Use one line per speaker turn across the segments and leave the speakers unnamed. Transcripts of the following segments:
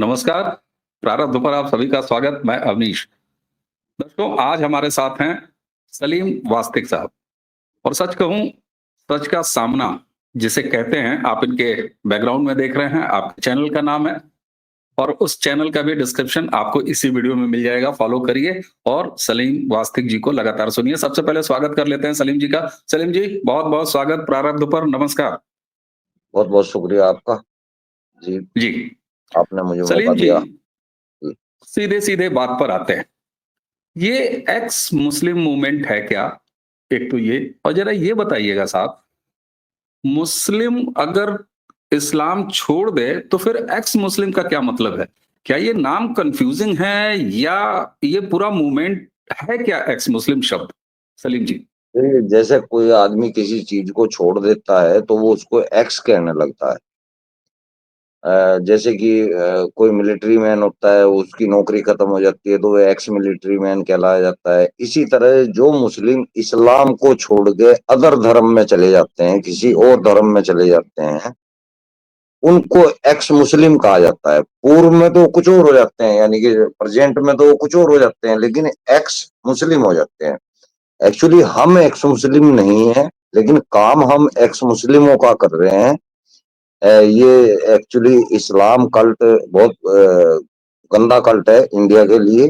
नमस्कार, प्रारब्ध पर आप सभी का स्वागत। मैं अवनीश। दोस्तों, आज हमारे साथ हैं सलीम वास्तिक साहब और सच कहूँ, सच का सामना जिसे कहते हैं, आप इनके बैकग्राउंड में देख रहे हैं, आपके चैनल का नाम है और उस चैनल का भी डिस्क्रिप्शन आपको इसी वीडियो में मिल जाएगा। फॉलो करिए और सलीम वास्तिक जी को लगातार सुनिए। सबसे पहले स्वागत कर लेते हैं सलीम जी का। सलीम जी, बहुत-बहुत स्वागत प्रारब्ध पर। नमस्कार।
बहुत बहुत शुक्रिया आपका। जी,
जी,
आपने मुझे मौका
सलीम जी,
दिया। जी।
सीधे-सीधे बात पर आते हैं। ये एक्स मुस्लिम मूवमेंट है क्या? एक तो ये, और जरा ये बताइएगा साहब, मुस्लिम अगर इस्लाम छोड़ दे तो फिर एक्स मुस्लिम का क्या मतलब है? क्या ये नाम कंफ्यूजिंग है या ये पूरा मूवमेंट है क्या एक्स मुस्लिम शब्द? सलीम जी।
जैसे कोई आदमी किसी चीज को छोड़ देता है तो वो उसको एक्स कहने लगता है। जैसे कि कोई मिलिट्री मैन होता है, उसकी नौकरी खत्म हो जाती है तो वो एक्स मिलिट्री मैन कहलाया जाता है। इसी तरह जो मुस्लिम इस्लाम को छोड़ के अदर धर्म में चले जाते हैं, किसी और धर्म में चले जाते हैं, उनको एक्स मुस्लिम कहा जाता है। पूर्व में तो कुछ और हो जाते हैं, यानी कि प्रेजेंट में तो कुछ और हो जाते हैं, लेकिन एक्स मुस्लिम हो जाते हैं। एक्चुअली हम एक्स मुस्लिम नहीं है, लेकिन काम हम एक्स मुस्लिमों का कर रहे हैं। ये एक्चुअली इस्लाम कल्ट बहुत गंदा कल्ट है इंडिया के लिए,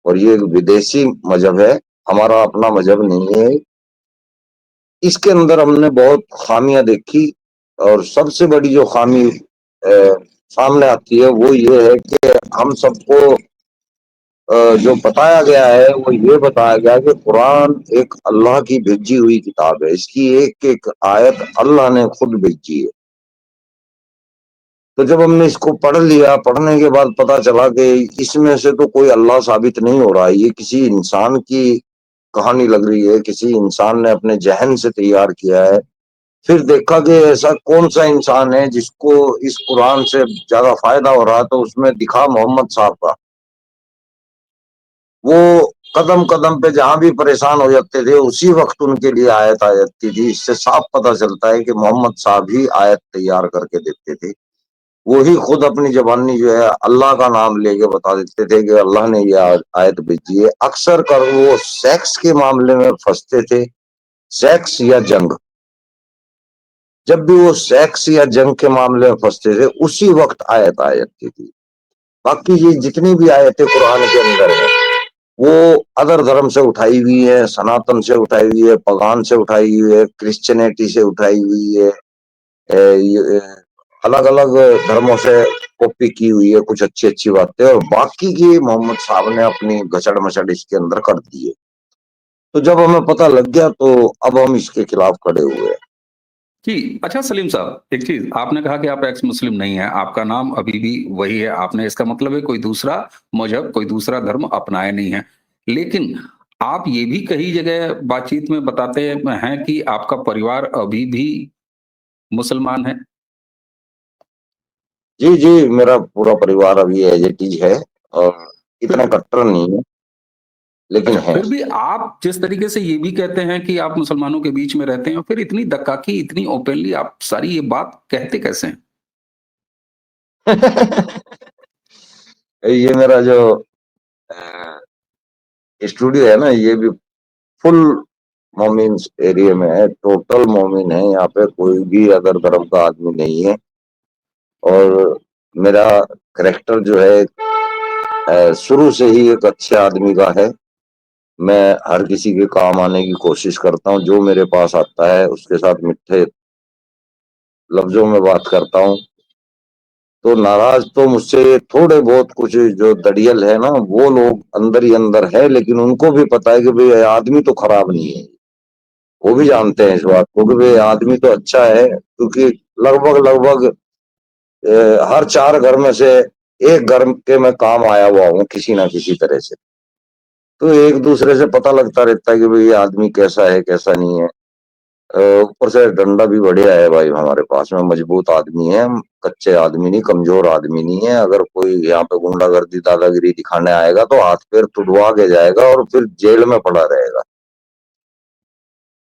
और ये एक विदेशी मजहब है, हमारा अपना मजहब नहीं है। इसके अंदर हमने बहुत खामियां देखी, और सबसे बड़ी जो खामी सामने आती है वो ये है कि हम सबको जो बताया गया है वो ये बताया गया कि कुरान एक अल्लाह की भेजी हुई किताब है, इसकी एक एक आयत अल्लाह ने खुद भेजी है। तो जब हमने इसको पढ़ लिया, पढ़ने के बाद पता चला कि इसमें से तो कोई अल्लाह साबित नहीं हो रहा है, ये किसी इंसान की कहानी लग रही है, किसी इंसान ने अपने जहन से तैयार किया है। फिर देखा कि ऐसा कौन सा इंसान है जिसको इस कुरान से ज्यादा फायदा हो रहा है, तो उसमें दिखा मोहम्मद साहब का। वो कदम कदम पे जहां भी परेशान हो जाते थे उसी वक्त उनके लिए आयत आ जाती थी। इससे साफ पता चलता है कि मोहम्मद साहब ही आयत तैयार करके देते थे। वो ही खुद अपनी जबानी जो है अल्लाह का नाम लेके बता देते थे कि अल्लाह ने ये आयत भेजी है। अक्सर कर वो सेक्स के मामले में फंसते थे, सेक्स या जंग। जब भी वो सेक्स या जंग के मामले में फंसते थे उसी वक्त आयत आ जाती थी। बाकी ये जितनी भी आयतें कुरान के अंदर है वो अदर धर्म से उठाई हुई है, सनातन से उठाई हुई है, पगान से उठाई हुई है, क्रिश्चियनिटी से उठाई हुई है, अलग अलग धर्मों से कॉपी की हुई है कुछ अच्छी अच्छी बातें, और बाकी की मोहम्मद साहब ने अपनी घसड़ मसड़ इसके अंदर कर दी है। तो जब हमें पता लग गया तो अब हम इसके खिलाफ खड़े हुए हैं।
जी, अच्छा सलीम साहब, एक चीज़ आपने कहा कि आप एक्स मुस्लिम नहीं हैं, आपका नाम अभी भी वही है आपने, इसका मतलब है कोई दूसरा मज़हब, कोई दूसरा धर्म अपनाया नहीं है। लेकिन आप ये भी कई जगह बातचीत में बताते हैं कि आपका परिवार अभी भी मुसलमान है।
जी जी, मेरा पूरा परिवार अभी एज इट इज है, और इतना
फिर
कट्टर नहीं है, लेकिन
अच्छा,
है।
फिर भी आप जिस तरीके से ये भी कहते हैं कि आप मुसलमानों के बीच में रहते हैं, फिर इतनी दक्काकी, इतनी ओपनली आप सारी ये बात कहते कैसे हैं?
ये मेरा जो स्टूडियो है ना, ये भी फुल मोमिन एरिया में है, टोटल मोमिन है। यहाँ पे कोई भी अदर धर्म का आदमी नहीं है। और मेरा करेक्टर जो है शुरू से ही एक अच्छे आदमी का है। मैं हर किसी के काम आने की कोशिश करता हूँ, जो मेरे पास आता है उसके साथ मीठे लफ्जों में बात करता हूँ। तो नाराज तो मुझसे थोड़े बहुत कुछ जो दड़ियल है ना, वो लोग अंदर ही अंदर है, लेकिन उनको भी पता है कि भाई आदमी तो खराब नहीं है। वो भी जानते हैं इस बात को कि भाई आदमी तो अच्छा है, क्योंकि लगभग लगभग हर 4 घर में से एक घर के मैं काम आया हुआ हूँ किसी ना किसी तरह से। तो एक दूसरे से पता लगता रहता है कि भाई ये आदमी कैसा है कैसा नहीं है। ऊपर से डंडा भी बढ़िया है भाई हमारे पास में, मजबूत आदमी है हम, कच्चे आदमी नहीं, कमजोर आदमी नहीं है। अगर कोई यहाँ पे गुंडागर्दी दादागिरी दिखाने आएगा तो हाथ पैर तुड़वा के जाएगा और फिर जेल में पड़ा रहेगा।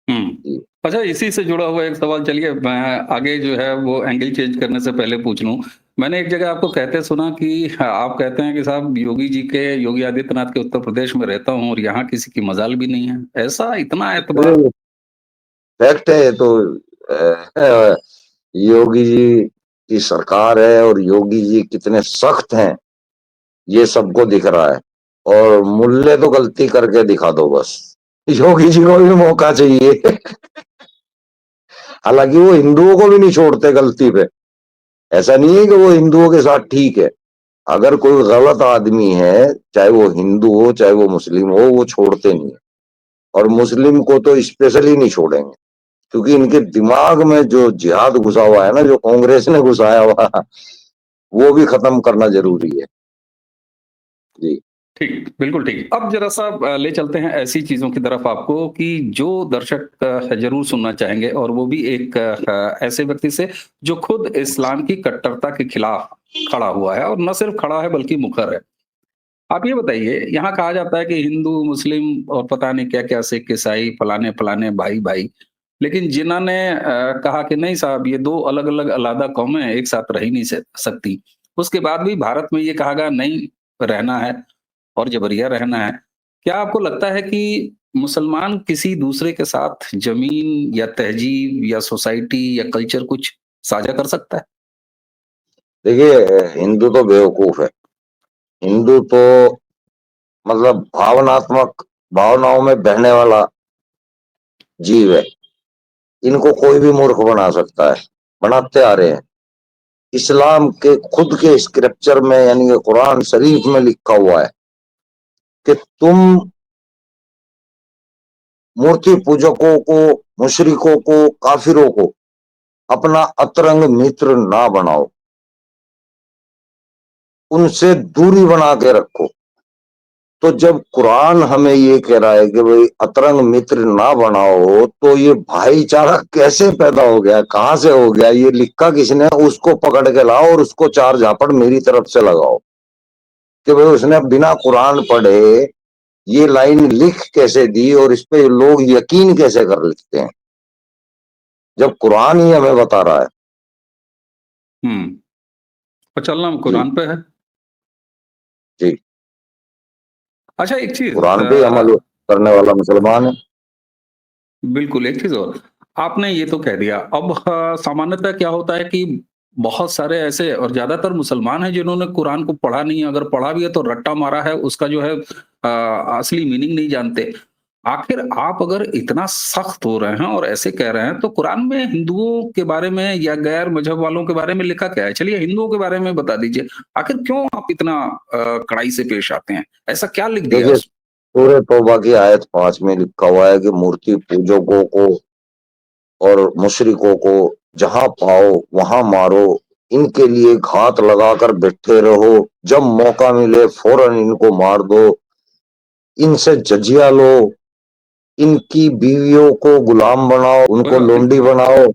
हुँ।
जी।
अच्छा, इसी से जुड़ा हुआ एक सवाल, चलिए मैं आगे जो है वो एंगल चेंज करने से पहले पूछ लूँ। मैंने एक जगह आपको कहते सुना कि आप कहते हैं कि साहब योगी आदित्यनाथ के उत्तर प्रदेश में रहता हूँ और यहाँ किसी की मजाल भी नहीं है। ऐसा इतना एतबार?
फैक्ट है ये तो। योगी जी की सरकार है और योगी जी कितने सख्त हैं ये सबको दिख रहा है। और मुल्ले तो गलती करके दिखा दो बस, योगी जी को भी मौका चाहिए। हालांकि वो हिंदुओं को भी नहीं छोड़ते गलती पे। ऐसा नहीं है कि वो हिंदुओं के साथ ठीक है। अगर कोई गलत आदमी है, चाहे वो हिंदू हो चाहे वो मुस्लिम हो, वो छोड़ते नहीं है। और मुस्लिम को तो स्पेशली नहीं छोड़ेंगे, क्योंकि इनके दिमाग में जो जिहाद घुसा हुआ है ना, जो कांग्रेस ने घुसाया हुआ, वो भी खत्म करना जरूरी है। जी।
ठीक, बिल्कुल ठीक। अब ज़रा-सा ले चलते हैं ऐसी चीज़ों की तरफ आपको कि जो दर्शक ज़रूर सुनना चाहेंगे और वो भी एक ऐसे व्यक्ति से जो खुद इस्लाम की कट्टरता के खिलाफ खड़ा हुआ है और न सिर्फ खड़ा है बल्कि मुखर है। आप ये बताइए, यहाँ कहा जाता है कि हिंदू, मुस्लिम और पता नहीं क्या-क्या सिख, ईसाई, फलाने-फलाने भाई-भाई। लेकिन जिन्होंने कहा कि नहीं साहब ये 2 अलग-अलग अलग कौमें एक साथ रह ही नहीं सकती। उसके बाद भी भारत में ये कहा गया नहीं रहना है और जबरिया रहना है। क्या आपको लगता है कि मुसलमान किसी दूसरे के साथ ज़मीन या तहज़ीब या सोसाइटी या कल्चर कुछ साझा कर सकता है?
देखिए, हिंदू तो बेवकूफ है। हिंदू तो मतलब भावनात्मक भावनाओं में बहने वाला जीव है। इनको कोई भी मूर्ख बना सकता है, बनाते आ रहे हैं। इस्लाम के खुद के स्क्रिप्चर में, यानी कि कुरान शरीफ में लिखा हुआ है कि तुम मूर्ति पूजकों को, मुशरिकों को, काफिरों को अपना अतरंग मित्र ना बनाओ, उनसे दूरी बना के रखो। तो जब कुरान हमें ये कह रहा है कि भाई अतरंग मित्र ना बनाओ, तो ये भाईचारा कैसे पैदा हो गया, कहां से हो गया, ये लिखा किसने? उसको पकड़ के लाओ और उसको चार झापड़ मेरी तरफ से लगाओ कि भाई उसने बिना कुरान पढ़े ये लाइन लिख कैसे दी और इस पे लोग यकीन कैसे कर लेते हैं, जब कुरान ही हमें बता रहा है।
हुँ, और चलना
जी।
कुरान पे है।
जी।
अच्छा एक चीज़
कुरान पे ही अमल करने वाला मुसलमान है।
बिल्कुल, एक चीज़ और, आपने ये तो कह दिया, अब सामान्यतः क्या होता है कि बहुत सारे ऐसे और ज़्यादातर मुसलमान हैं जिन्होंने कुरान को पढ़ा नहीं है, अगर पढ़ा भी है तो रट्टा मारा है, उसका जो है असली मीनिंग नहीं जानते। आखिर आप अगर इतना सख्त हो रहे हैं और ऐसे कह रहे हैं, तो कुरान में हिंदुओं के बारे में या गैर मज़हब वालों के बारे में लिखा क्या है? चलिए हिंदुओं के बारे में बता दीजिए। आखिर क्यों आप इतना कड़ाई से पेश आते हैं? ऐसा क्या लिख दिया है
देखिए,
उसमें?
सूरह तौबा की आयत 5 में लिखा हुआ है कि मूर्ति पूजकों को और मुशरिकों को जहां पाओ वहां मारो, इनके लिए घात लगाकर बैठे रहो, जब मौका मिले फौरन इनको मार दो, इनसे जजिया लो, इनकी बीवियों को गुलाम बनाओ,
कोई
उनको
बात नहीं।
लोंडी बनाओ।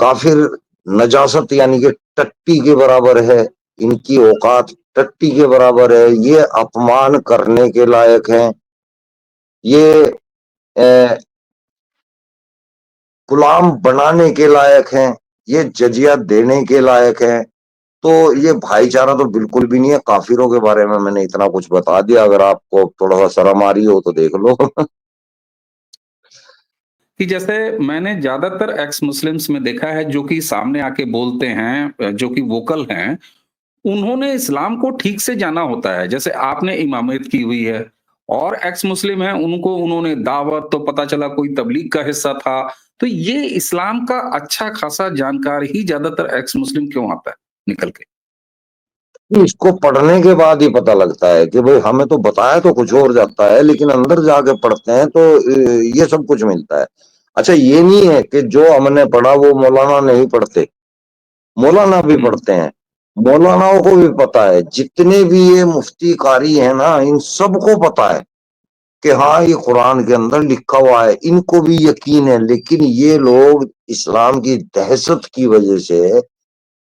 काफिर नजासत यानी कि टट्टी के बराबर है, इनकी औकात टट्टी के बराबर है, ये अपमान करने के लायक हैं, ये अ, गुलाम बनाने के लायक हैं, ये जजिया देने के लायक हैं। तो ये भाईचारा तो बिल्कुल भी नहीं है। काफिरों के बारे में मैंने इतना कुछ बता दिया, अगर आपको थोड़ा सा शर्म आ रही हो तो देख लो।
कि जैसे मैंने ज़्यादातर एक्स मुस्लिम्स में देखा है जो कि सामने आके बोलते हैं जो कि वोकल हैं, उन्होंने इस्लाम को ठीक से जाना होता है। जैसे आपने इमामत की हुई है और एक्स मुस्लिम हैं, उनको उन्होंने दावत तो पता चला कोई तबलीग का हिस्सा था। तो ये इस्लाम का अच्छा खासा जानकार ही ज़्यादातर एक्स मुस्लिम क्यों आता है निकल के?
इसको पढ़ने के बाद ही पता लगता है कि भाई हमें तो बताया तो कुछ और जाता है, लेकिन अंदर जाके पढ़ते हैं तो ये सब कुछ मिलता है। अच्छा, ये नहीं है कि जो हमने पढ़ा वो मौलाना नहीं पढ़ते, मौलाना भी
हुँ,
पढ़ते हैं। मौलानाओं को भी पता है, जितने भी ये मुफ्ती कारी है ना, इन सबको पता है कि हाँ ये कुरान के अंदर लिखा हुआ है, इनको भी यकीन है। लेकिन ये लोग इस्लाम की दहशत की वजह से,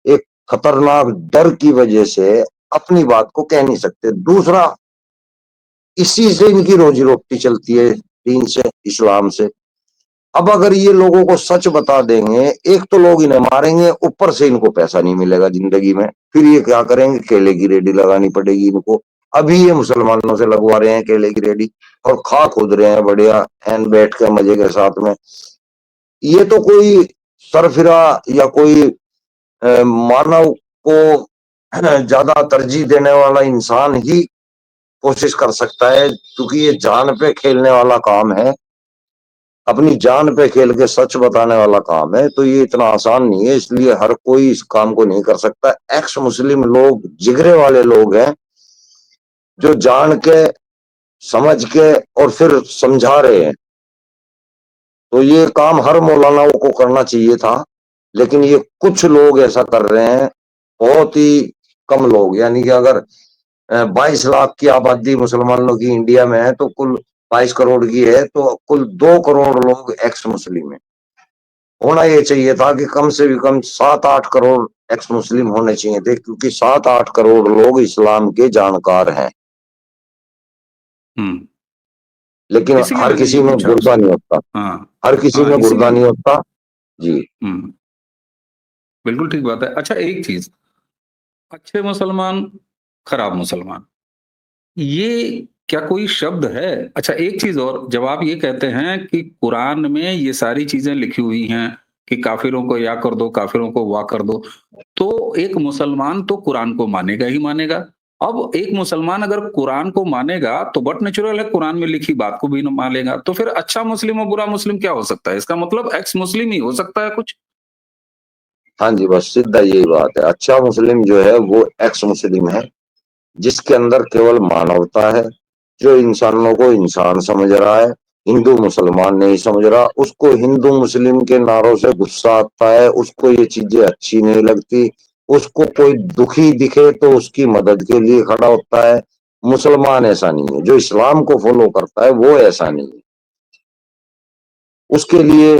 एक खतरनाक डर की वजह से अपनी बात को कह नहीं सकते। दूसरा, इसी से इनकी रोजी रोटी चलती है, दीन से, इस्लाम से। अब अगर ये लोगों को सच बता देंगे, एक तो लोग इन्हें मारेंगे, ऊपर से इनको पैसा नहीं मिलेगा जिंदगी में, फिर ये क्या करेंगे, केले की रेडी लगानी पड़ेगी इनको। अभी ये मुसलमानों से लगवा रहे हैं केले की रेडी और खा खुद रहे हैं बढ़िया एन बैठ के मजे के साथ में। ये तो कोई सरफिरा या कोई मानव को ज्यादा तरजीह देने वाला इंसान ही कोशिश कर सकता है, क्योंकि ये जान पे खेलने वाला काम है, अपनी जान पे खेल के सच बताने वाला काम है, तो ये इतना आसान नहीं है, इसलिए हर कोई इस काम को नहीं कर सकता। एक्स मुस्लिम लोग जिगरे वाले लोग हैं जो जान के समझ के और फिर समझा रहे हैं। तो ये काम हर मौलानाओं को करना चाहिए था, लेकिन ये कुछ लोग ऐसा कर रहे हैं, बहुत ही कम लोग। यानी कि अगर 22 लाख की आबादी मुसलमानों की इंडिया में है, तो कुल 22 करोड़ की है, तो कुल 2 करोड़ लोग एक्स मुस्लिम है। होना ये चाहिए था कि कम से भी कम 7-8 करोड़ एक्स मुस्लिम होने चाहिए थे, क्योंकि 7-8 करोड़ लोग इस्लाम के जानकार हैं,
हम्म।
लेकिन
इसीलिए
हर
मैंने ये
किसी में
पूछा
गुर्दा
आपसे।
नहीं होता।
हाँ।
हर किसी
हाँ,
में गुर्दा
इसीलिए।
नहीं होता। जी।
हम्म। बिल्कुल ठीक बात है। अच्छा, एक चीज, अच्छे मुसलमान, खराब मुसलमान, ये क्या कोई शब्द है? अच्छा, एक चीज और, जब आप ये कहते हैं कि कुरान में ये सारी चीजें लिखी हुई हैं कि काफिरों को या कर दो, काफिरों को वाह कर दो, तो एक मुसलमान तो कुरान को मानेगा ही मानेगा। अब एक मुसलमान अगर कुरान को मानेगा तो बट नेचुरल है कुरान में लिखी बात को भी न मानेगा, तो फिर अच्छा मुस्लिम और बुरा मुस्लिम क्या हो सकता है? इसका मतलब एक्स मुस्लिम ही हो सकता है कुछ।
हाँ जी, बस सीधा यही बात है। अच्छा मुस्लिम जो है वो एक्स मुस्लिम है, जिसके अंदर केवल मानवता है, जो इंसानों को इंसान समझ रहा है। हिंदू मुसलमान नहीं समझ रहा, उसको हिंदू मुस्लिम के नारों से गुस्सा आता है, उसको ये चीजें अच्छी नहीं लगती। उसको कोई दुखी दिखे तो उसकी मदद के लिए खड़ा होता है। मुसलमान ऐसा नहीं है, जो इस्लाम को फॉलो करता है वो ऐसा नहीं है। उसके लिए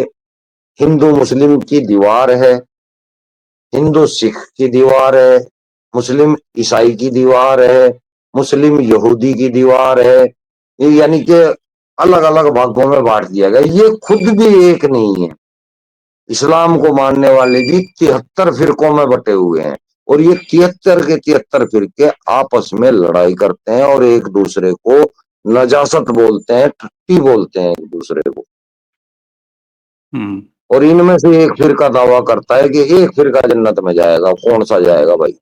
हिंदू मुस्लिम की दीवार है, हिंदू सिख की दीवार है, मुस्लिम ईसाई की दीवार है, मुस्लिम यहूदी की दीवार है। ये यानी कि अलग अलग भागों में बांट दिया गया। ये खुद भी एक नहीं है। इस्लाम को मानने वाले भी 73 फिरकों में बटे हुए हैं, और ये 73 के 73 फिरके आपस में लड़ाई करते हैं और एक दूसरे को नजासत बोलते हैं, ठट्टी बोलते हैं एक दूसरे को।
हम्म।
और इनमें से एक फिरका दावा करता है कि एक फिरका जन्नत में जाएगा। कौन सा जाएगा भाई?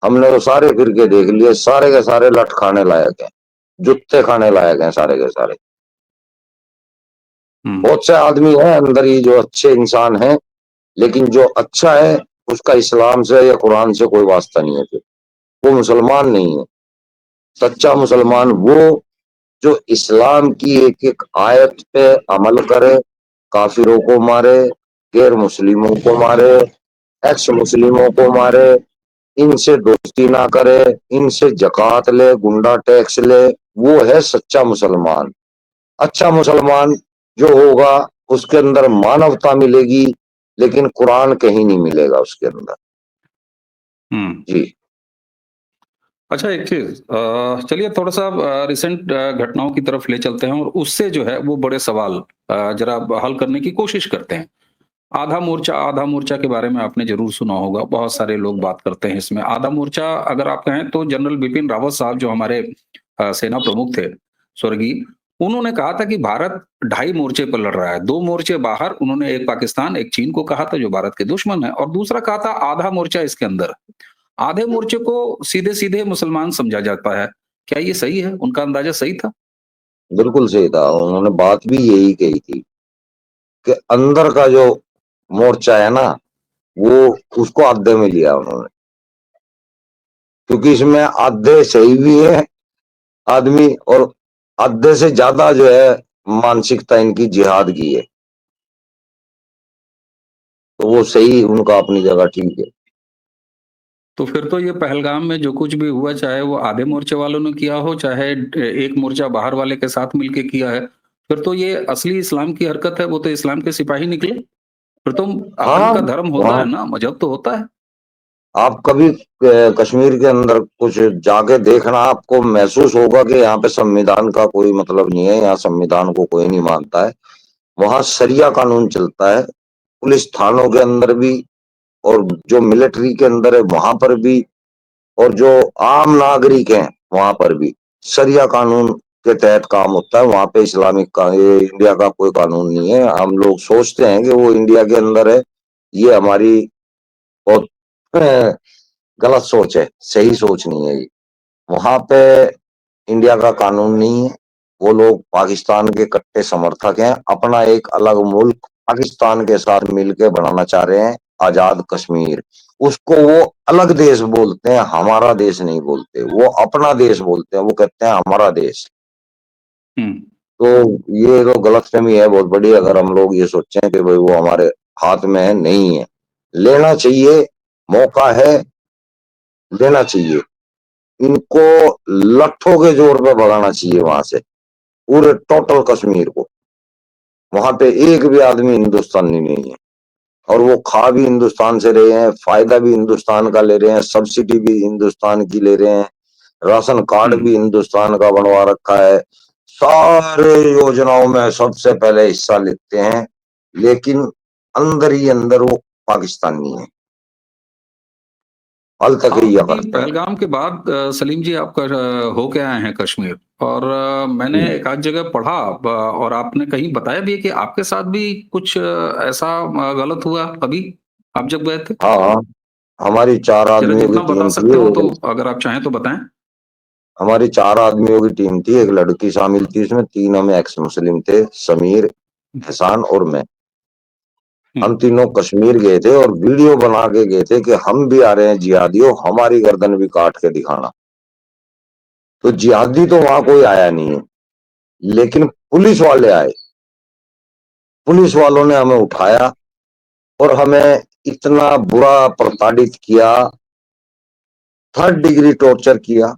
हमने तो सारे फिरके देख लिए, सारे के सारे लठ खाने लायक हैं, जूते खाने लायक हैं सारे के सारे।
हम्म।
बहुत से आदमी हैं अंदर ही जो अच्छे इंसान हैं, लेकिन जो अच्छा है उसका इस्लाम से या कुरान से कोई वास्ता नहीं है, फिर वो मुसलमान नहीं है। सच्चा मुसलमान वो जो इस्लाम की एक एक आयत पे अमल करे, काफिरों को मारे, गैर मुस्लिमों को मारे, एक्स मुस्लिमों को मारे, इनसे दोस्ती ना करे, इनसे जकात ले, गुंडा टैक्स ले, वो है सच्चा मुसलमान। अच्छा मुसलमान जो होगा उसके अंदर मानवता मिलेगी, लेकिन कुरान कहीं नहीं मिलेगा उसके अंदर।
हम्म।
जी।
अच्छा, एक चीज, चलिए थोड़ा सा रिसेंट घटनाओं की तरफ ले चलते हैं और उससे जो है वो बड़े सवाल जरा हल करने की कोशिश करते हैं। आधा मोर्चा के बारे में आपने जरूर सुना होगा, बहुत सारे लोग बात करते हैं इसमें। आधा मोर्चा अगर आप कहें तो जनरल बिपिन रावत साहब जो हमारे सेना प्रमुख थे, स्वर्गीय, उन्होंने कहा था कि भारत ढाई मोर्चे पर लड़ रहा है। दो मोर्चे बाहर, उन्होंने एक पाकिस्तान एक चीन को कहा था जो भारत के दुश्मन है, और दूसरा कहा था आधा मोर्चा इसके अंदर। आधे मोर्चे को सीधे सीधे मुसलमान समझा जाता है। क्या ये सही है? उनका अंदाजा सही था?
बिल्कुल सही था, उन्होंने बात भी यही कही थी कि अंदर का जो मोर्चा है ना, वो उसको आधे में लिया उन्होंने, क्योंकि इसमें आधे सही भी है आदमी, और आधे से ज्यादा जो है मानसिकता इनकी जिहाद की है। तो वो सही, उनका अपनी जगह ठीक है।
तो फिर तो ये पहलगाम में जो कुछ भी हुआ, चाहे वो आधे मोर्चे वालों ने किया हो, चाहे एक मोर्चा बाहर वाले के साथ मिलके किया है, फिर तो ये असली इस्लाम की हरकत है। वो तो इस्लाम के सिपाही निकले। फिर तो आतंक
हाँ।
का धर्म होता
वहाँ
है ना, मजहब तो होता है।
आप कभी कश्मीर के अंदर कुछ जाके देखना, आपको महसूस होगा कि यहाँ पे संविधान का कोई मतलब नहीं है, यहाँ संविधान को कोई नहीं मानता है। वहां शरिया कानून चलता है, पुलिस थानों के अंदर भी और जो मिलिट्री के अंदर है वहां पर भी, और जो आम नागरिक हैं वहां पर भी शरिया कानून के तहत काम होता है। वहां पे इस्लामिक का, ये इंडिया का कोई कानून नहीं है। हम लोग सोचते हैं कि वो इंडिया के अंदर है, ये हमारी बहुत गलत सोच है, सही सोच नहीं है ये। वहां पे इंडिया का कानून नहीं है। वो लोग पाकिस्तान के कट्टे समर्थक हैं, अपना एक अलग मुल्क पाकिस्तान के साथ मिलकर बनाना चाह रहे हैं, आजाद कश्मीर। उसको वो अलग देश बोलते हैं, हमारा देश नहीं बोलते, वो अपना देश बोलते हैं, वो कहते हैं हमारा देश।
हम्म।
तो ये तो गलतफहमी है बहुत बड़ी, अगर हम लोग ये सोचें कि भाई वो हमारे हाथ में है, नहीं है। लेना चाहिए, मौका है, लेना चाहिए। इनको लट्ठों के जोर पे भगाना चाहिए वहां से, पूरे टोटल कश्मीर को। वहां पे एक भी आदमी हिंदुस्तानी नहीं है, और वो खा भी हिंदुस्तान से रहे हैं, फायदा भी हिंदुस्तान का ले रहे हैं, सब्सिडी भी हिंदुस्तान की ले रहे हैं, राशन कार्ड भी
हम्म।
हिंदुस्तान का बनवा रखा है, सारे योजनाओं में सबसे पहले हिस्सा लेते हैं। लेकिन अंदर ही अंदर वो पाकिस्तानी है, हल तक
हाँ,
ही
कि
करते हैं।
पहलगाम के बाद सलीम जी आप होके आए हैं कश्मीर, और मैंने
हम्म।
एक आध जगह पढ़ा, और आपने कहीं बताया भी है कि आपके साथ भी कुछ ऐसा गलत हुआ अभी, आप जब गए थे।
हाँ हाँ, हमारी चार
जरा
आदमियों की
जितना बता
टीम थी।
सकते हो तो अगर आप चाहें तो बताएं।
हमारी चार आदमियों की टीम थी, एक लड़की शामिल थी इसमें, तीन हमें एक्स मुस्लिम थे, समीर, एहसान और मैं। हम
हम्म।
तीनों कश्मीर गए थे और वीडियो बना के गए थे कि हम भी आ रहे हैं जिहादियों, हमारी गर्दन भी काट के दिखाना। तो जिहादी तो वहां कोई आया नहीं है, लेकिन पुलिस वाले आए। पुलिस वालों ने हमें उठाया और हमें इतना बुरा प्रताड़ित किया, थर्ड डिग्री टॉर्चर किया।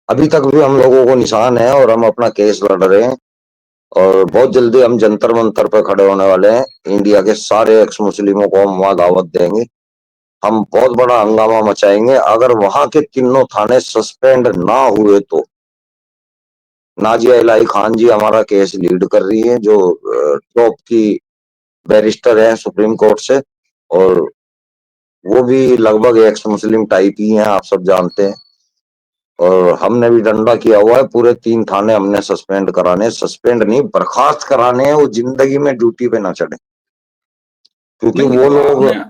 अभी तक भी हम लोगों को निशान है और हम अपना केस लड़ रहे हैं। और बहुत जल्दी हम जंतर मंतर पे खड़े होने वाले हैं, इंडिया के सारे एक्स मुस्लिमों को हम वहां दावत देंगे। हम बहुत बड़ा हंगामा मचाएंगे अगर वहां के तीनों थाने सस्पेंड ना हुए तो। नाजिया इलाही खान जी हमारा केस लीड कर रही है, जो टॉप की बैरिस्टर है सुप्रीम कोर्ट से, और वो भी लगभग एक्स मुस्लिम टाइप ही हैं, आप सब जानते हैं। और हमने भी डंडा किया हुआ है, पूरे 3 थाने हमने सस्पेंड कराने, सस्पेंड नहीं बर्खास्त कराने हैं, वो जिंदगी में ड्यूटी पे ना चढ़े। क्योंकि
नहीं नहीं,
वो
तो आपने,
लोग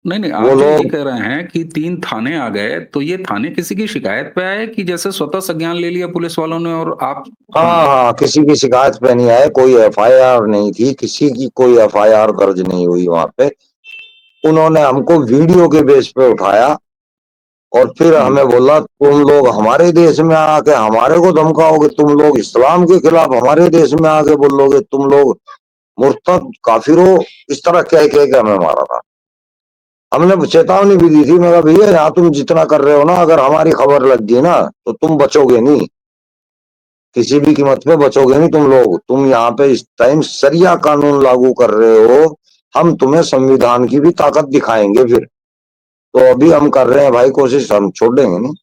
नहीं नहीं,
वो
आप जो ये
लोग
कह रहे हैं कि 3 थाने आ गए, तो ये थाने किसी की शिकायत पे आए कि जैसे स्वतः संज्ञान ले लिया पुलिस वालों ने और आप।
हाँ
हाँ।
हाँ, किसी की शिकायत पे नहीं आए, कोई एफआईआर नहीं थी, किसी की कोई एफआईआर दर्ज नहीं हुई वहां पे। उन्होंने हमको वीडियो के बेस पे उठाया और फिर हमें
हम्म।
बोला तुम लोग हमारे देश में आके हमारे को धमकाओगे, तुम लोग इस्लाम के खिलाफ हमारे देश में आके बोलोगे, तुम लोग मुर्तद काफिर हो, इस तरह कह के हमें मारा था। हमने चेतावनी भी दी थी, मैं कहा भैया यहाँ तुम जितना कर रहे हो ना, अगर हमारी खबर लग गई ना तो तुम बचोगे नहीं, किसी भी कीमत पे बचोगे नहीं तुम लोग। तुम यहाँ पे इस टाइम सरिया कानून लागू कर रहे हो, हम तुम्हें संविधान की भी ताकत दिखाएंगे फिर। तो अभी हम कर रहे हैं भाई कोशिश, हम छोड़ेंगे नहीं,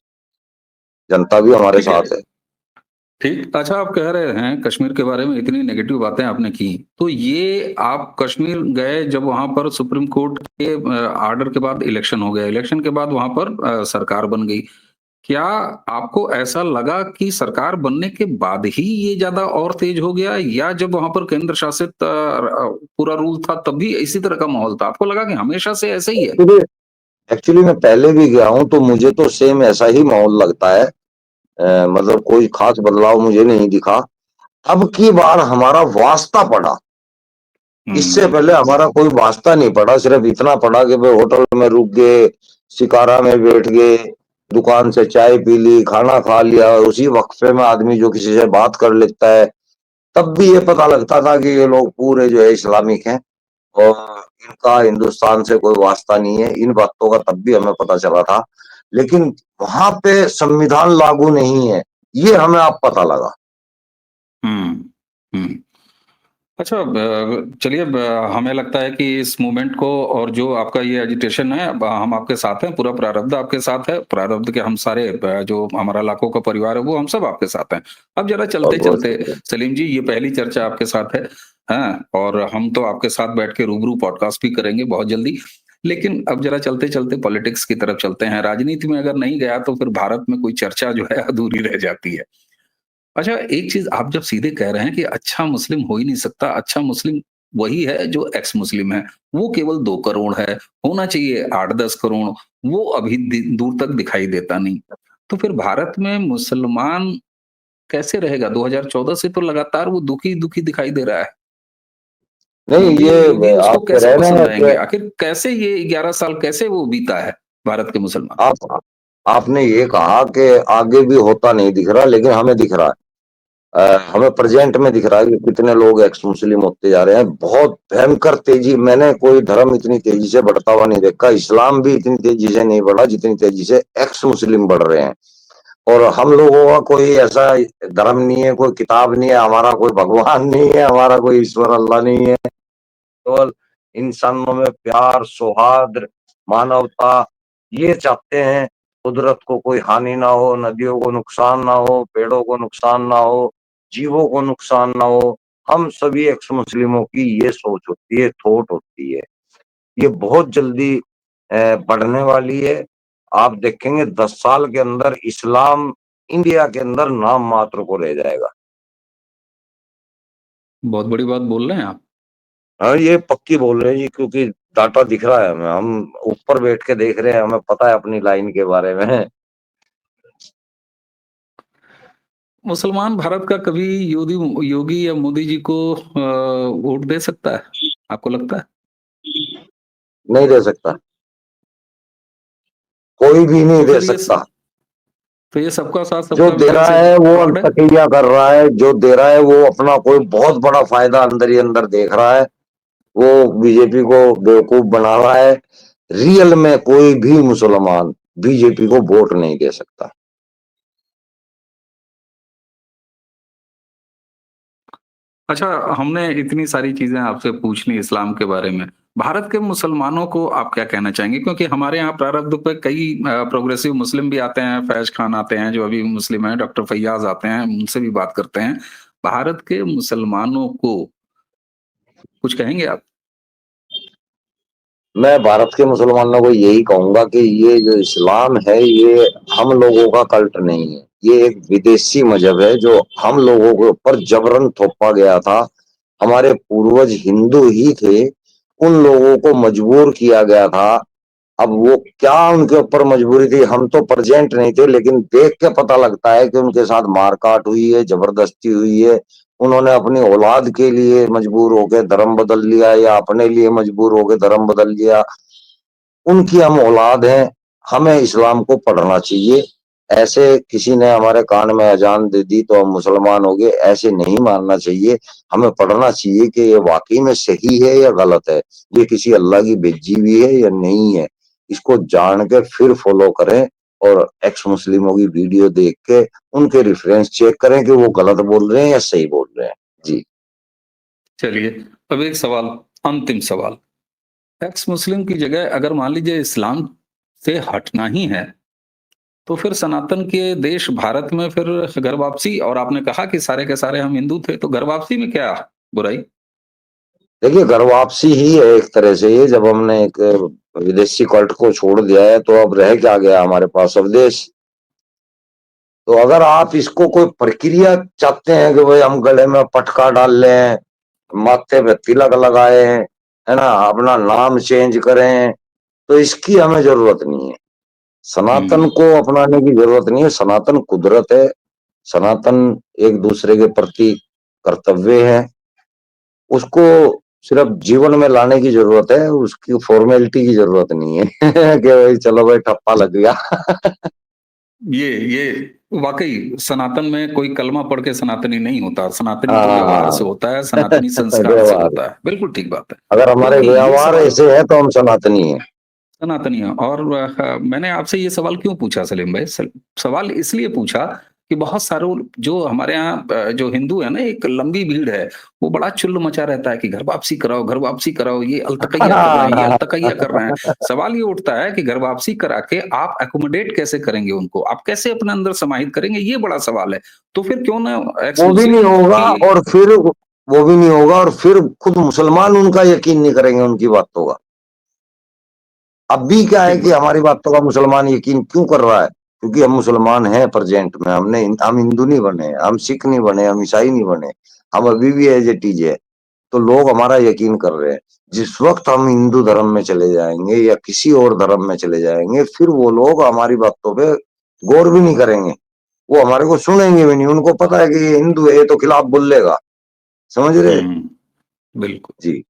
जनता भी हमारे
ठीक है।
साथ है।
ठीक, अच्छा, आप कह रहे हैं कश्मीर के बारे में इतनी नेगेटिव बातें आपने की, तो ये आप कश्मीर गए जब वहां पर सुप्रीम कोर्ट के आर्डर के बाद इलेक्शन हो गया, इलेक्शन के बाद वहां पर सरकार बन गई, क्या आपको ऐसा लगा कि सरकार बनने के बाद ही ये ज्यादा और तेज हो गया, या जब वहां पर केंद्र शासित पूरा रूल था तब भी इसी तरह का माहौल था, आपको लगा कि हमेशा से ऐसे ही है।
एक्चुअली एक्चुअली मैं पहले भी गया हूँ तो मुझे तो सेम ऐसा ही माहौल लगता है। मतलब कोई खास बदलाव मुझे नहीं दिखा। अब की बार हमारा वास्ता पड़ा, इससे
हम्म।
पहले हमारा कोई वास्ता नहीं पड़ा, सिर्फ इतना पड़ा कि भाई होटल में रुक गए, शिकारा में बैठ गए, दुकान से चाय पी ली, खाना खा लिया, उसी वक्फे में आदमी जो किसी से बात कर लेता है। तब भी ये पता लगता था कि ये लोग पूरे जो है इस्लामिक हैं और इनका हिंदुस्तान से कोई वास्ता नहीं है। इन बातों का तब भी हमें पता चला था, लेकिन वहां पे संविधान लागू नहीं है, ये हमें अब पता लगा।
हम्म। हम्म। अच्छा, चलिए, हमें लगता है कि इस मूवमेंट को और जो आपका ये एजिटेशन है, हम आपके साथ हैं, पूरा प्रारब्ध आपके साथ है, प्रारब्ध के हम सारे, जो हमारा लाखों का परिवार है वो हम सब आपके साथ हैं। अब जरा
बहुत बहुत
चलते-चलते
शुक्रिया।
सलीम जी, ये पहली चर्चा आपके साथ है, हाँ? और हम तो आपके साथ बैठ के रूबरू पॉडकास्ट भी करेंगे बहुत जल्दी। लेकिन अब जरा चलते-चलते पॉलिटिक्स की तरफ चलते हैं। राजनीति में अगर नहीं गया तो फिर भारत में कोई चर्चा जो है अधूरी रह जाती है। अच्छा, एक चीज़ आप जब सीधे कह रहे हैं कि अच्छा मुस्लिम हो ही नहीं सकता, अच्छा मुस्लिम वही है जो एक्स मुस्लिम है, वो केवल 2 करोड़ है, होना चाहिए 8-10 करोड़, वो अभी दूर तक दिखाई देता नहीं। तो फिर भारत में मुसलमान कैसे रहेगा? 2014 से तो लगातार वो दुखी-दुखी दिखाई दे रहा है।
नहीं,
मोदी
ये
और योगी उसको
आप कह
कैसे
रहे हैं ना
पसंद आएँगे?
कि
आखिर कैसे ये 11 साल कैसे वो बीता है भारत के मुसलमान?
आप आपने ये कहा कि आगे भी होता नहीं दिख रहा, लेकिन हमें दिख रहा है। हमें प्रेजेंट में दिख रहा है कि कितने लोग एक्स मुस्लिम होते जा रहे हैं। बहुत भयंकर तेजी, मैंने कोई धर्म इतनी तेजी से बढ़ता हुआ नहीं देखा। इस्लाम भी इतनी तेजी से नहीं बढ़ा जितनी तेजी से एक्स मुस्लिम बढ़ रहे हैं। और हम लोगों का कोई ऐसा धर्म नहीं है, कोई किताब नहीं है, हमारा कोई भगवान नहीं है, हमारा कोई ईश्वर अल्लाह नहीं है। केवल इंसानों में प्यार, सौहार्द, मानवता, ये चाहते हैं। कुदरत को कोई हानि ना हो, नदियों को नुकसान ना हो, पेड़ों को नुकसान ना हो, जीवों को नुकसान ना हो। हम सभी एक्स मुस्लिमों की ये सोच होती है, थॉट होती है। ये बहुत जल्दी बढ़ने वाली है। आप देखेंगे 10 साल के अंदर इस्लाम इंडिया के अंदर नाम मात्र को रह जाएगा।
बहुत बड़ी बात बोल रहे हैं आप।
हाँ, ये पक्की बोल रहे हैं जी, क्योंकि डाटा दिख रहा है हमें। हम ऊपर बैठ के देख रहे हैं, हमें पता है अपनी लाइन के बारे में।
मुसलमान भारत का कभी योगी या मोदी जी को वोट दे सकता है? आपको लगता है?
नहीं दे सकता, कोई भी नहीं
तो
दे
फिर
सकता।
तो ये सबका साथ
जो
सबका
दे
विकास
रहा
एक
है वो
फ्रॉड है?
तकिया कर रहा है, जो दे रहा है वो अपना कोई बहुत बड़ा फायदा अंदर ही अंदर देख रहा है। वो बीजेपी को बेवकूफ बना रहा है। रियल में कोई भी मुसलमान बीजेपी को वोट नहीं दे सकता।
अच्छा, हमने इतनी सारी चीजें आपसे पूछ ली इस्लाम के बारे में। भारत के मुसलमानों को आप क्या कहना चाहेंगे? क्योंकि हमारे यहाँ प्रारब्ध पे कई प्रोग्रेसिव मुस्लिम भी आते हैं, फैज खान आते हैं जो अभी मुस्लिम हैं, डॉक्टर फैयाज आते हैं, उनसे भी बात करते हैं। भारत के मुसलमानों को कुछ कहेंगे आप?
मैं भारत के मुसलमानों को यही कहूंगा कि ये जो इस्लाम है, ये हम लोगों का कल्ट नहीं है। ये एक विदेशी मजहब है जो हम लोगों के ऊपर जबरन थोपा गया था। हमारे पूर्वज हिंदू ही थे, उन लोगों को मजबूर किया गया था। अब वो क्या उनके ऊपर मजबूरी थी, हम तो प्रेजेंट नहीं थे, लेकिन देख के पता लगता है कि उनके साथ मारकाट हुई है, जबरदस्ती हुई है। उन्होंने अपनी औलाद के लिए मजबूर होकर धर्म बदल लिया या अपने लिए मजबूर होकर धर्म बदल लिया। उनकी हम औलाद हैं, हमें इस्लाम को पढ़ना चाहिए। ऐसे किसी ने हमारे कान में अजान दे दी तो हम मुसलमान हो गए, ऐसे नहीं मानना चाहिए। हमें पढ़ना चाहिए कि ये वाकई में सही है या गलत है, ये किसी अल्लाह की भेजी हुई है या नहीं है। इसको जान के फिर फॉलो करें, और एक्स मुस्लिमों की वीडियो देख के उनके रेफरेंस चेक करें कि वो गलत बोल रहे हैं या सही बोल रहे हैं। जी।
चलिए, अब एक सवाल, अंतिम सवाल। एक्स मुस्लिम की जगह अगर मान लीजिए इस्लाम से हटना ही है, तो फिर सनातन के देश भारत में फिर घर वापसी, और आपने कहा कि सारे के सारे हम हिंदू थे, तो घर वापसी में क्या बुराई?
देखिए, घर वापसी ही है एक तरह से ये। जब हमने एक विदेशी कल्ट को छोड़ दिया है तो अब रह क्या गया हमारे पास स्वदेश। तो अगर आप इसको कोई प्रक्रिया चाहते हैं कि भाई हम गले में पटका डाल लें, माथे पे तिलक लगाए, है ना, अपना नाम चेंज करें, तो इसकी हमें जरूरत नहीं है। सनातन
हुँ।
को अपनाने की जरूरत नहीं है। सनातन कुदरत है। सनातन एक दूसरे के प्रति कर्तव्य है। उसको सिर्फ जीवन में लाने की जरूरत है, उसकी फॉर्मेलिटी की जरूरत नहीं है कि भाई चलो भाई ठप्पा लग गया।
ये वाक़ई सनातन में कोई कलमा पढ़ के सनातनी नहीं होता, सनातनी तो व्यवहार से
हाँ।
होता है, सनातनी संस्कार से
व्यवहार,
होता है। बिल्कुल ठीक बात है।
अगर हमारे
क्योंकि ये
व्यवहार
सवाल
ऐसे है तो हम सनातनी हैं।
सनातनी है, और मैंने आपसे ये सवाल क्यों पूछा सलीम भाई? सवाल इसलिए पूछा कि बहुत सारे जो हमारे यहाँ जो हिंदू है ना, एक लंबी भीड़ है, वो बड़ा चुल्लू मचा रहता है कि घर वापसी कराओ, घर वापसी कराओ, ये अलतकैया कर रहे हैं, ये अलतकैया कर रहे हैं। सवाल ये उठता है कि घर वापसी करा के आप एकोमोडेट कैसे करेंगे उनको? आप कैसे अपने अंदर समाहित करेंगे? ये बड़ा सवाल है। तो फिर क्यों ना
वो भी नहीं होगा,
कि
और फिर वो भी नहीं होगा, और फिर खुद मुसलमान उनका यकीन नहीं करेंगे उनकी बातों का। अब भी क्या है कि हमारी बातों का मुसलमान यकीन क्यों कर रहा है? क्योंकि हम मुसलमान हैं प्रेजेंट में। हम हिंदू नहीं बने, हम सिख नहीं बने, हम ईसाई नहीं बने, हम अभी भी एज इट इज है। तो लोग हमारा यकीन कर रहे हैं। जिस वक्त हम हिंदू धर्म में चले जाएंगे या किसी और धर्म में चले जाएंगे, फिर वो लोग हमारी बातों पे गौर भी नहीं करेंगे, वो हमारे को सुनेंगे भी नहीं। उनको पता है कि ये हिंदू है, ये तो खिलाफ बोल लेगा। समझ रहे?
बिल्कुल
जी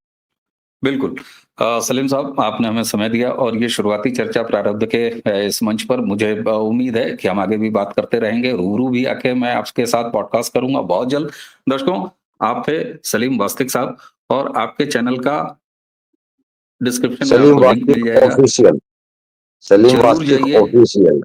बिल्कुल। सलीम साहब, आपने हमें समय दिया और ये शुरुआती चर्चा प्रारब्ध के इस मंच पर मुझे उम्मीद है कि हम आगे भी बात करते रहेंगे। रूबरू भी आके मैं आपके साथ पॉडकास्ट करूंगा बहुत जल्द। दर्शकों, आप थे सलीम वास्तिक साहब, और आपके चैनल का डिस्क्रिप्शन में
सलीम
आपको लिंक मिल
वास्तिक
जाएगा।
ऑफिशियल, सलीम
जरूर
वास्तिक
जाइए,
ऑफिशियल।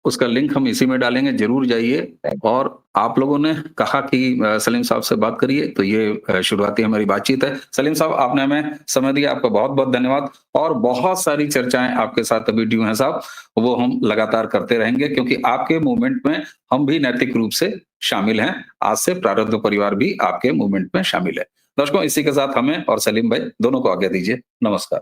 उसका लिंक हम इसी में डालेंगे, जरूर जाइए। और आप लोगों ने कहा कि सलीम साहब से बात करिए, तो ये शुरुआती हमारी बातचीत है। सलीम साहब, आपने हमें समय दिया, आपका बहुत बहुत धन्यवाद। और बहुत सारी चर्चाएं आपके साथ अभी ड्यू हैं साहब, वो हम लगातार करते रहेंगे, क्योंकि आपके मूवमेंट में हम भी नैतिक रूप से शामिल हैं। आज से प्रारब्ध परिवार भी आपके मूवमेंट में शामिल है। दर्शकों, इसी के साथ हमें और सलीम भाई दोनों को आज्ञा दीजिए। नमस्कार।